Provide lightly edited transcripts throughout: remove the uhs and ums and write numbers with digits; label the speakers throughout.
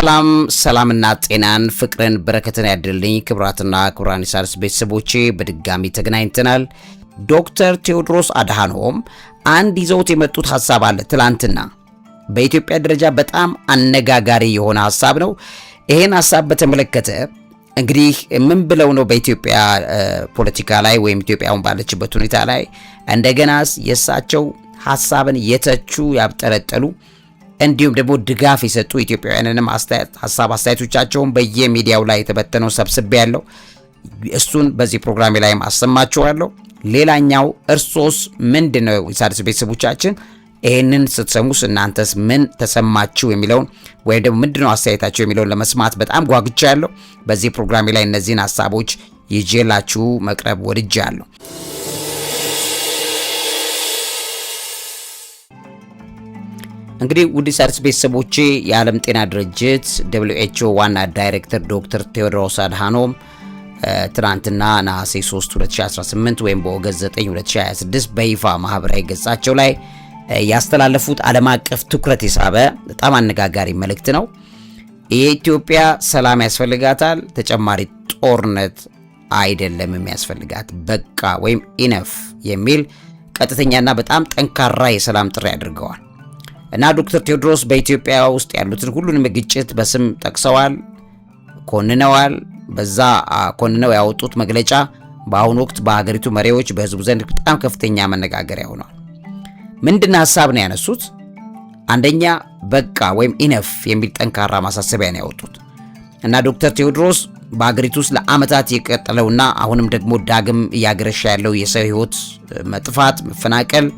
Speaker 1: ሰላምና ጤናን ፍቅርን በረከትን ያድልኝ ክብራትና ክብራን ኢሳርስ ቤተሰቦቼ በድጋሚ ተገናኝተናል። ዶክተር ቴዎድሮስ አድሃኖም አንድ ይዘውት የመጡት ሐሳብ አለ። ትላንትና በኢትዮጵያ ደረጃ በጣም አነጋጋሪ የሆነ ሐሳብ ነው። ይሄን ሐሳብ በተመለከተ እንግዲህ ምን ብለው ነው በኢትዮጵያ ፖለቲካ ላይ ወይም ኢትዮጵያውን ባለችበት ሁኔታ ላይ እንደገናስ የሳቸው ሐሳብን የተቹ ያብጠለጠሉ እንዲሁም ደግሞ ድጋፍ የሰጡ ኢትዮጵያውያንንም አስተያየቶቻቸውን በየሚዲያው ላይ ተበተነው ሰብስቤ ያለው እሱን በዚህ ፕሮግራም ላይ አሰማችኋለሁ። ሌላኛው እርሶስ ምንድነው ኢሳርስ ቤተሰቦቻችን ይሄንን ስትሰሙስ እናንተስ ምን ተሰማችሁ የሚለውን ወይ ደግሞ ምንድነው አስተያየታችሁ የሚለውን ለመስማት በጣም ጓጉቻለሁ። በዚህ ፕሮግራም ላይ እነዚህን ሐሳቦች ይዤላችሁ መቅረብ ወድጃለሁ። እንግዲህ ውድ ኢሳርስ ቤተሰቦቼ የዓለም ጤና ድርጅት WHO ዋና ዳይሬክተር ዶክተር ቴዎድሮስ አድሃኖም ትናንትና ነሐሴ 3 2018 ወይም በኦገስት 9 2026 በይፋ ማህበራዊ ገጻቸው ላይ ያስተላለፉት ዓለም አቀፍ ትኩረት የሳበ በጣም አነጋጋሪ መልእክት ነው። የኢትዮጵያ ሰላም ያስፈልጋታል፣ ተጨማሪ ጦርነት አይደለም የሚያስፈልጋት፣ በቃ ወይም ኢነፍ የሚል ቀጥተኛና በጣም ጠንካራ የሰላም ጥሪ አድርገዋል። እና ዶክተር ቴዎድሮስ በኢትዮጵያ ውስጥ ያሉትን ሁሉንም ግጭት በስም ጠቅሰዋል፣ ኮንነዋል። በዛ ኮንነው ያወጡት መግለጫ በአሁኑ ወቅት በሀገሪቱ መሪዎች በህዝቡ ዘንድ በጣም ከፍተኛ መነጋገሪያ ሆኗል። ምንድነው ሐሳብ ነው ያነሱት? አንደኛ በቃ ወይም ኢነፍ የሚል ጠንካራ ማሳሰቢያ ነው ያወጡት። እና ዶክተር ቴዎድሮስ በሀገሪቱ ውስጥ ለዓመታት የቀጠለውና አሁንም ደግሞ ዳግም እያገረሻ ያለው የሰው ህይወት መጥፋት፣ መፈናቀል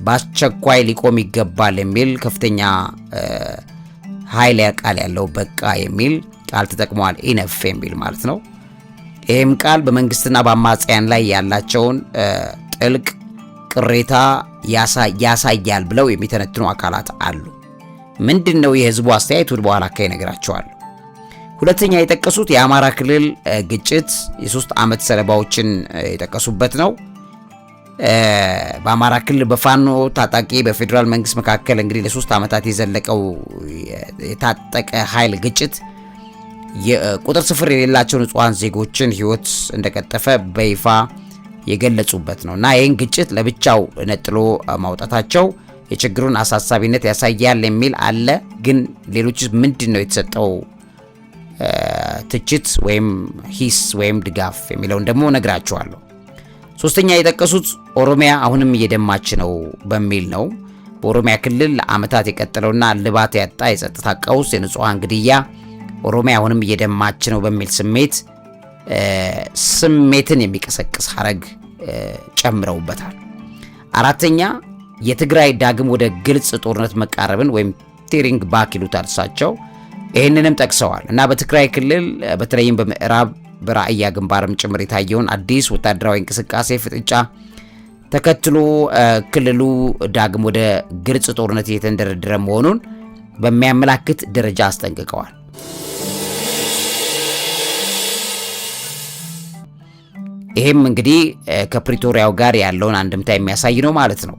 Speaker 1: በአስቸኳይ ሊቆም ይገባል የሚል ከፍተኛ ኃይል ቃል ያለው በቃ የሚል ቃል ተጠቅመዋል። ኢነፍ የሚል ማለት ነው። ይህም ቃል በመንግስትና በአማጽያን ላይ ያላቸውን ጥልቅ ቅሬታ ያሳያል ብለው የሚተነትኑ አካላት አሉ። ምንድነው የህዝቡ አስተያየት? ወደ በኋላ አካይ ነገራቸዋል። ሁለተኛ የጠቀሱት የአማራ ክልል ግጭት የ3 ዓመት ሰለባዎችን የጠቀሱበት ነው። በአማራ ክልል በፋኖ ታጣቂ በፌደራል መንግስት መካከል እንግዲህ ለ3 ዓመታት የዘለቀው የታጠቀ ኃይል ግጭት የቁጥር ስፍር የሌላቸው ንጹሃን ዜጎችን ህይወት እንደቀጠፈ በይፋ የገለጹበት ነውና ይህን ግጭት ለብቻው ነጥሎ ማውጣታቸው የችግሩን አሳሳቢነት ያሳያል የሚል አለ። ግን ሌሎች ምንድነው የተሰጠው ትችት ወይም ሂስ ወይም ድጋፍ የሚለውን ደግሞ ነግራቸዋለሁ። ሶስተኛ የጠቀሱት ኦሮሚያ አሁንም እየደማች ነው በሚል ነው። በኦሮሚያ ክልል ለዓመታት የቀጠለውና ልባት ያጣ የጸጥታ ቀውስ፣ የንጹሃን ግድያ ኦሮሚያ አሁንም እየደማች ነው በሚል ስሜትን የሚቀሰቅስ ሐረግ ጨምረውበታል። አራተኛ የትግራይ ዳግም ወደ ግልጽ ጦርነት መቃረብን ወይም ቲሪንግ ባክ ይሉታል እሳቸው። ይህንንም ጠቅሰዋል እና በትግራይ ክልል በተለይም በምዕራብ በራእያ ግንባርም ጭምር የታየውን አዲስ ወታደራዊ እንቅስቃሴ ፍጥጫ ተከትሎ ክልሉ ዳግም ወደ ግልጽ ጦርነት እየተንደረደረ መሆኑን በሚያመላክት ደረጃ አስጠንቅቀዋል። ይሄም እንግዲህ ከፕሪቶሪያው ጋር ያለውን አንድምታ የሚያሳይ ነው ማለት ነው።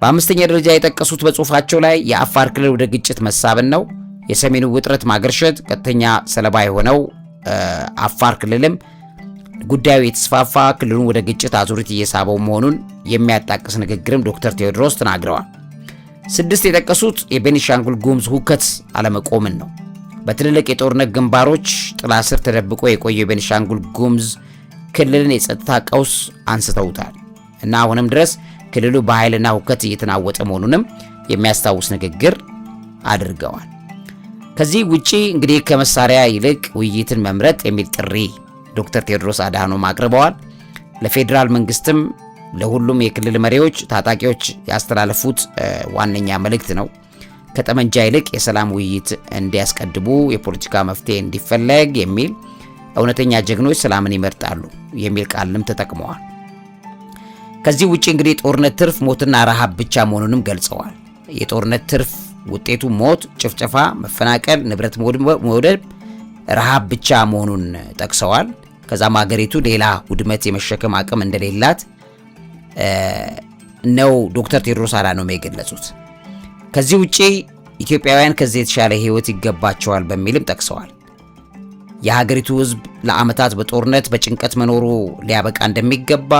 Speaker 1: በአምስተኛ ደረጃ የጠቀሱት በጽሁፋቸው ላይ የአፋር ክልል ወደ ግጭት መሳብን ነው። የሰሜኑ ውጥረት ማገርሸት ቀጥተኛ ሰለባ የሆነው አፋር ክልልም ጉዳዩ የተስፋፋ ክልሉን ወደ ግጭት አዙሪት እየሳበው መሆኑን የሚያጣቅስ ንግግርም ዶክተር ቴዎድሮስ ተናግረዋል። 6 የጠቀሱት የቤኒሻንጉል ጉሙዝ ሁከት አለመቆምን ነው። በትልልቅ የጦርነት ግንባሮች ጥላ ስር ተደብቆ የቆየው የቤኒሻንጉል ጉሙዝ ክልልን የጸጥታ ቀውስ አንስተውታል እና አሁንም ድረስ ክልሉ በኃይልና ሁከት እየተናወጠ መሆኑንም የሚያስታውስ ንግግር አድርገዋል። ከዚህ ውጪ እንግዲህ ከመሳሪያ ይልቅ ውይይትን መምረጥ የሚል ጥሪ ዶክተር ቴዎድሮስ አድሃኖም አቅርበዋል። ለፌዴራል መንግስትም ለሁሉም የክልል መሪዎች ታጣቂዎች ያስተላለፉት ዋነኛ መልእክት ነው። ከጠመንጃ ይልቅ የሰላም ውይይት እንዲያስቀድሙ፣ የፖለቲካ መፍትሄ እንዲፈለግ የሚል እውነተኛ ጀግኖች ሰላምን ይመርጣሉ የሚል ቃልም ተጠቅመዋል። ከዚህ ውጪ እንግዲህ ጦርነት ትርፍ ሞትና ረሃብ ብቻ መሆኑንም ገልጸዋል። የጦርነት ትርፍ ውጤቱ ሞት፣ ጭፍጨፋ፣ መፈናቀል፣ ንብረት መውደብ፣ ረሃብ ብቻ መሆኑን ጠቅሰዋል። ከዛም ሀገሪቱ ሌላ ውድመት የመሸከም አቅም እንደሌላት ነው ዶክተር ቴዎድሮስ አድሃኖም የገለጹት። ከዚህ ውጪ ኢትዮጵያውያን ከዚህ የተሻለ ህይወት ይገባቸዋል በሚልም ጠቅሰዋል። የሀገሪቱ ህዝብ ለዓመታት በጦርነት በጭንቀት መኖሩ ሊያበቃ እንደሚገባ፣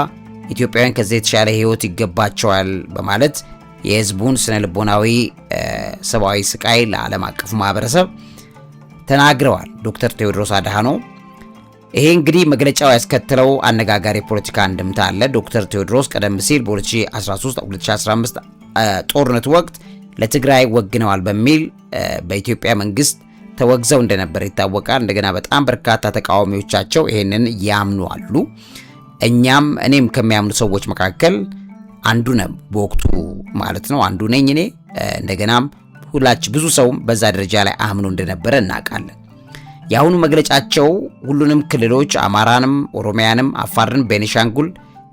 Speaker 1: ኢትዮጵያውያን ከዚህ የተሻለ ህይወት ይገባቸዋል በማለት የህዝቡን ስነልቦናዊ ሰብአዊ ስቃይ ለዓለም አቀፉ ማህበረሰብ ተናግረዋል ዶክተር ቴዎድሮስ አድሃኖም። ይሄ እንግዲህ መግለጫው ያስከተለው አነጋጋሪ ፖለቲካ እንድምታ አለ። ዶክተር ቴዎድሮስ ቀደም ሲል በ2013-2015 ጦርነት ወቅት ለትግራይ ወግነዋል በሚል በኢትዮጵያ መንግስት ተወግዘው እንደነበር ይታወቃል። እንደገና በጣም በርካታ ተቃዋሚዎቻቸው ይሄንን ያምኑ አሉ። እኔም ከሚያምኑ ሰዎች መካከል አንዱ ነው በወቅቱ ማለት ነው። አንዱ ነኝ እኔ። እንደገናም ብዙ ሰውም በዛ ደረጃ ላይ አምኖ እንደነበረ እናውቃለን። የአሁኑ መግለጫቸው ሁሉንም ክልሎች አማራንም፣ ኦሮሚያንም፣ አፋርን፣ ቤኒሻንጉል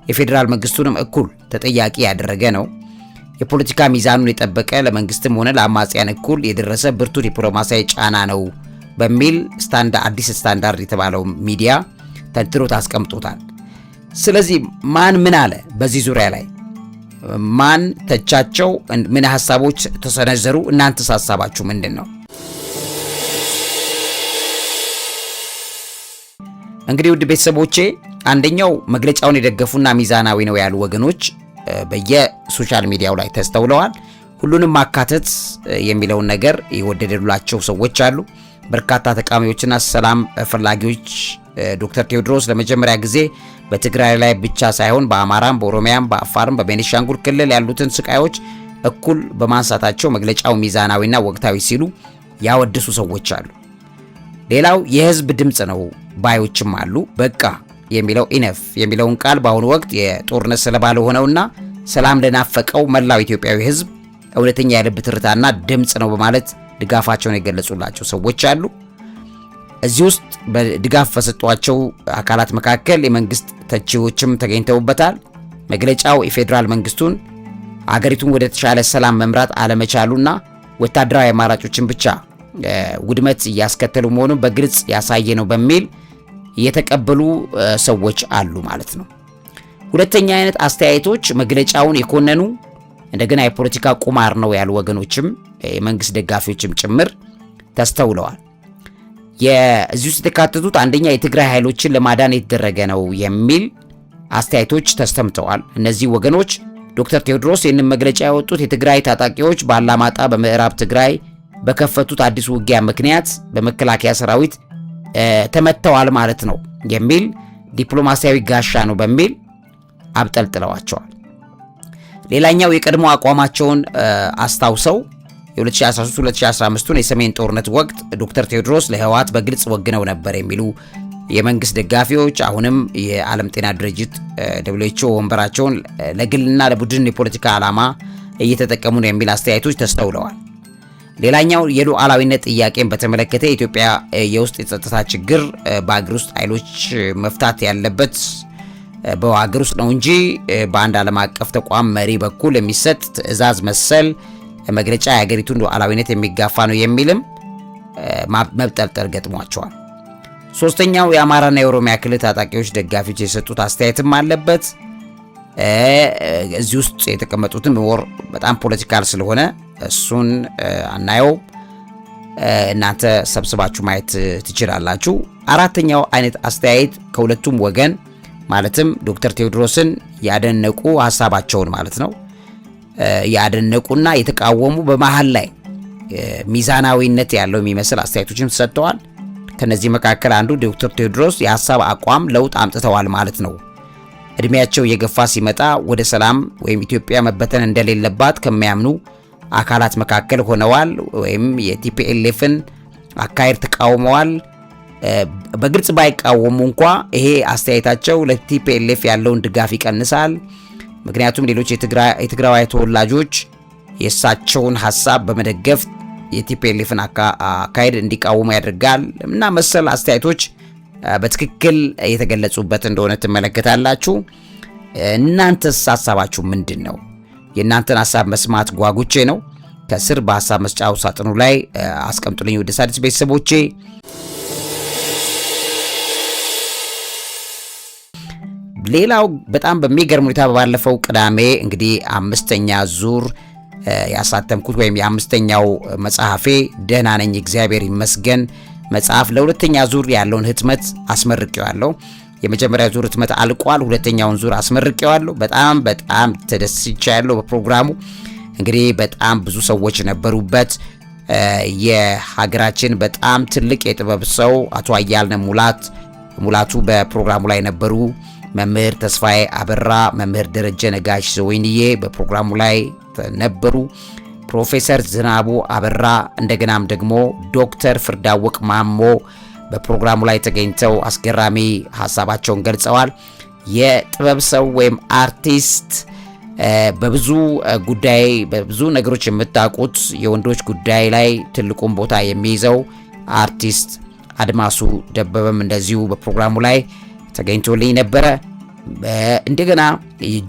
Speaker 1: የፌዴራል መንግስቱንም እኩል ተጠያቂ ያደረገ ነው። የፖለቲካ ሚዛኑን የጠበቀ ለመንግስትም ሆነ ለአማጽያን እኩል የደረሰ ብርቱ ዲፕሎማሲያዊ ጫና ነው በሚል አዲስ ስታንዳርድ የተባለው ሚዲያ ተንትኖት አስቀምጦታል። ስለዚህ ማን ምን አለ? በዚህ ዙሪያ ላይ ማን ተቻቸው? ምን ሐሳቦች ተሰነዘሩ? እናንተስ ሐሳባችሁ ምንድን ነው? እንግዲህ ውድ ቤተሰቦቼ አንደኛው መግለጫውን የደገፉና ሚዛናዊ ነው ያሉ ወገኖች በየሶሻል ሚዲያው ላይ ተስተውለዋል። ሁሉንም ማካተት የሚለውን ነገር የወደደላቸው ሰዎች አሉ። በርካታ ተቃዋሚዎችና ሰላም ፈላጊዎች ዶክተር ቴዎድሮስ ለመጀመሪያ ጊዜ በትግራይ ላይ ብቻ ሳይሆን በአማራም፣ በኦሮሚያም፣ በአፋርም በቤኒሻንጉል ክልል ያሉትን ስቃዮች እኩል በማንሳታቸው መግለጫው ሚዛናዊና ወቅታዊ ሲሉ ያወደሱ ሰዎች አሉ። ሌላው የህዝብ ድምጽ ነው ባዮችም አሉ። በቃ የሚለው ኢነፍ የሚለውን ቃል በአሁኑ ወቅት የጦርነት ሰለባ ለሆነውና ሰላም ለናፈቀው መላው ኢትዮጵያዊ ህዝብ እውነተኛ የልብ ትርታና ድምጽ ነው በማለት ድጋፋቸውን የገለጹላቸው ሰዎች አሉ። እዚህ ውስጥ በድጋፍ በሰጧቸው አካላት መካከል የመንግስት ተቺዎችም ተገኝተውበታል። መግለጫው የፌዴራል መንግስቱን አገሪቱን ወደ ተሻለ ሰላም መምራት አለመቻሉና ወታደራዊ አማራጮችን ብቻ ውድመት እያስከተሉ መሆኑን በግልጽ ያሳየ ነው በሚል የተቀበሉ ሰዎች አሉ ማለት ነው። ሁለተኛ አይነት አስተያየቶች መግለጫውን የኮነኑ እንደገና የፖለቲካ ቁማር ነው ያሉ ወገኖችም የመንግስት ደጋፊዎችም ጭምር ተስተውለዋል። እዚህ ውስጥ የተካተቱት አንደኛ የትግራይ ኃይሎችን ለማዳን የተደረገ ነው የሚል አስተያየቶች ተስተምተዋል። እነዚህ ወገኖች ዶክተር ቴዎድሮስ ይህንን መግለጫ ያወጡት የትግራይ ታጣቂዎች በአላማጣ በምዕራብ ትግራይ በከፈቱት አዲስ ውጊያ ምክንያት በመከላከያ ሰራዊት ተመተዋል ማለት ነው የሚል ዲፕሎማሲያዊ ጋሻ ነው በሚል አብጠልጥለዋቸዋል። ሌላኛው የቀድሞ አቋማቸውን አስታውሰው የ2013-2015 የሰሜን ጦርነት ወቅት ዶክተር ቴዎድሮስ ለህወሓት በግልጽ ወግነው ነበር የሚሉ የመንግስት ደጋፊዎች አሁንም የዓለም ጤና ድርጅት WHO ወንበራቸውን ለግልና ለቡድን የፖለቲካ ዓላማ እየተጠቀሙ ነው የሚል አስተያየቶች ተስተውለዋል። ሌላኛው የሉዓላዊነት ጥያቄን በተመለከተ የኢትዮጵያ የውስጥ የጸጥታ ችግር በአገር ውስጥ ኃይሎች መፍታት ያለበት በአገር ውስጥ ነው እንጂ በአንድ ዓለም አቀፍ ተቋም መሪ በኩል የሚሰጥ ትዕዛዝ መሰል መግለጫ የሀገሪቱን ሉዓላዊነት የሚጋፋ ነው የሚልም መብጠልጠል ገጥሟቸዋል። ሶስተኛው የአማራና የኦሮሚያ ክልል ታጣቂዎች ደጋፊዎች የሰጡት አስተያየትም አለበት። እዚህ ውስጥ የተቀመጡትን በጣም ፖለቲካል ስለሆነ እሱን አናየው፣ እናንተ ሰብስባችሁ ማየት ትችላላችሁ። አራተኛው አይነት አስተያየት ከሁለቱም ወገን ማለትም ዶክተር ቴዎድሮስን ያደነቁ ሐሳባቸውን ማለት ነው ያደነቁና የተቃወሙ በመሃል ላይ ሚዛናዊነት ያለው የሚመስል አስተያየቶችን ሰጥተዋል። ከነዚህ መካከል አንዱ ዶክተር ቴዎድሮስ የሐሳብ አቋም ለውጥ አምጥተዋል ማለት ነው፣ እድሜያቸው የገፋ ሲመጣ ወደ ሰላም ወይም ኢትዮጵያ መበተን እንደሌለባት ከሚያምኑ አካላት መካከል ሆነዋል ወይም የቲፒኤልኤፍን አካሄድ ተቃውመዋል። በግልጽ ባይቃወሙ እንኳ ይሄ አስተያየታቸው ለቲፒኤልኤፍ ያለውን ድጋፍ ይቀንሳል። ምክንያቱም ሌሎች የትግራዋይ ተወላጆች የእሳቸውን ሐሳብ በመደገፍ የቲፒኤልኤፍን አካሄድ እንዲቃወሙ ያደርጋል እና መሰል አስተያየቶች በትክክል የተገለጹበት እንደሆነ ትመለከታላችሁ። እናንተስ ሐሳባችሁ ምንድን ነው? የእናንተን ሐሳብ መስማት ጓጉቼ ነው። ከስር በሐሳብ መስጫው ሳጥኑ ላይ አስቀምጡልኝ ወደ ሣድስ ቤተሰቦቼ። ሌላው በጣም በሚገርም ሁኔታ ባለፈው ቅዳሜ እንግዲህ 5ኛ ዙር ያሳተምኩት ወይም የአምስተኛው መጽሐፌ ደህና ነኝ እግዚአብሔር ይመስገን መጽሐፍ ለሁለተኛ ዙር ያለውን ህትመት አስመርቄዋለሁ። የመጀመሪያ ዙር ህትመት አልቋል። ሁለተኛውን ዙር አስመርቄዋለሁ። በጣም ተደስቻለሁ በፕሮግራሙ። እንግዲህ በጣም ብዙ ሰዎች ነበሩበት። የሀገራችን በጣም ትልቅ የጥበብ ሰው አቶ አያልነ ሙላቱ በፕሮግራሙ ላይ ነበሩ። መምህር ተስፋዬ አበራ፣ መምህር ደረጀ ነጋሽ ዘወይንዬ በፕሮግራሙ ላይ ነበሩ። ፕሮፌሰር ዝናቡ አበራ እንደገናም ደግሞ ዶክተር ፍርዳወቅ ማሞ በፕሮግራሙ ላይ ተገኝተው አስገራሚ ሐሳባቸውን ገልጸዋል። የጥበብ ሰው ወይም አርቲስት በብዙ ጉዳይ በብዙ ነገሮች የምታውቁት የወንዶች ጉዳይ ላይ ትልቁን ቦታ የሚይዘው አርቲስት አድማሱ ደበበም እንደዚሁ በፕሮግራሙ ላይ ተገኝቶልኝ ነበረ። እንደገና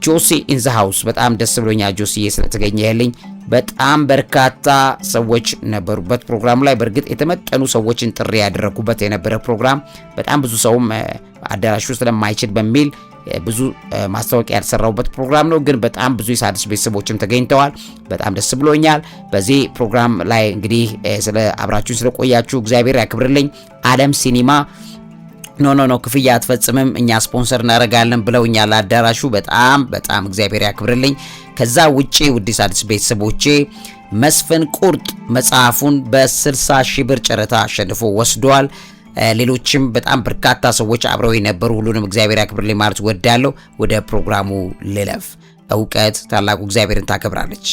Speaker 1: ጆሲ ኢን ዘ ሃውስ በጣም ደስ ብሎኛል ጆሲ ስለተገኘልኝ። በጣም በርካታ ሰዎች ነበሩበት ፕሮግራሙ ላይ። በእርግጥ የተመጠኑ ሰዎችን ጥሪ ያደረኩበት የነበረ ፕሮግራም በጣም ብዙ ሰውም አዳራሹ ስለማይችል በሚል ብዙ ማስታወቂያ ያልሰራውበት ፕሮግራም ነው። ግን በጣም ብዙ የሣድስ ቤተሰቦችም ተገኝተዋል። በጣም ደስ ብሎኛል። በዚህ ፕሮግራም ላይ እንግዲህ ስለ አብራችሁን ስለቆያችሁ እግዚአብሔር ያክብርልኝ። ዓለም ሲኒማ ኖ ክፍያ አትፈጽምም እኛ ስፖንሰር እናደርጋለን ብለውኛል አዳራሹ። በጣም እግዚአብሔር ያክብርልኝ። ከዛ ውጪ ውድ የሣድስ ቤተሰቦቼ መስፍን ቁርጥ መጽሐፉን በ60 ሺህ ብር ጨረታ አሸንፎ ወስዷል። ሌሎችም በጣም በርካታ ሰዎች አብረው የነበሩ ሁሉንም እግዚአብሔር ያክብርልኝ ማለት ወዳለሁ። ወደ ፕሮግራሙ ልለፍ። እውቀት ታላቁ እግዚአብሔርን ታከብራለች።